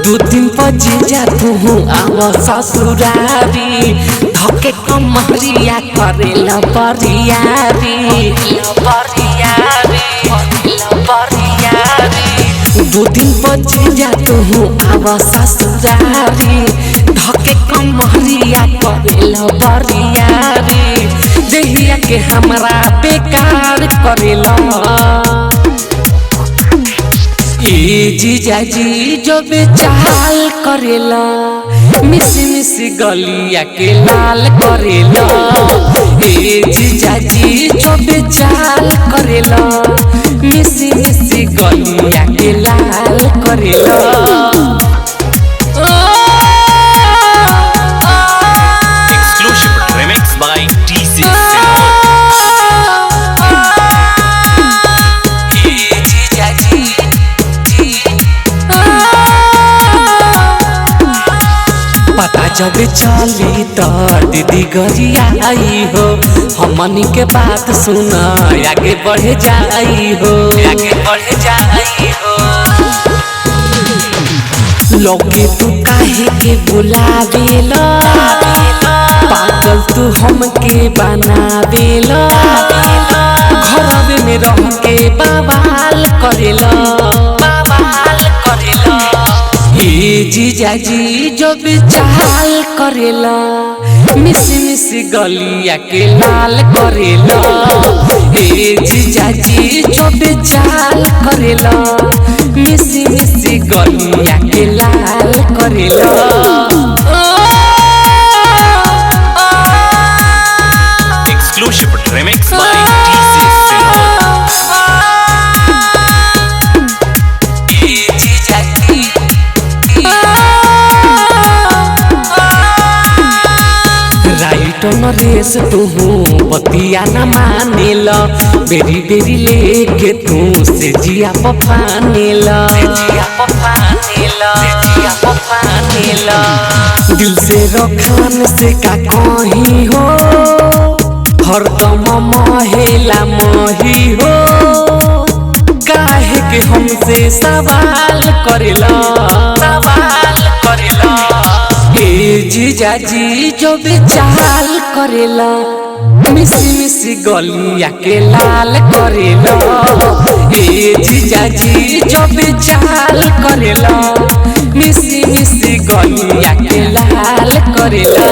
दू दिन जीजा तू आव ससुरारी धके कमरिया करेला बरियारी दू दिन जीजा तू आव ससुरारी धके कमरिया करेला बरियारी देहिया के हमरा बेकार करेला जीजा जी जो बेचाल करेला मिसी मिसी गलिया के लाल करेला जीजा जी जो बेचाल करेला मिसी मिसी गलिया के लाल करेला पता जब चली तो दीदी गरिया आई हो हमनी के बात सुना आगे बढ़ जाई हो लोगे तू काहे के बुलावेला पागल तू हमके बनावेला घर में रह के बवाल करेला जीजा जी जो बेचाल करेला मिसी मिसी गलिया के लाल करेला जीजा जी जो बेचाल करेला मिसी मिसी गलिया के लाल करेला Exclusive remix by DC Naresh तू बतिया न मानेला बेरी बेरी लेके तू से जिया पफानेला दिल से रखान से का कहीं हो हरदम महेला मही हो काहे के हमसे सवाल करेला जीजा जी जो बेचाल करेला मिसी मिसी गलिया के लाल करेला जीजा जी जो बेचाल करेला मिसी मिसी गलिया के लाल करेला।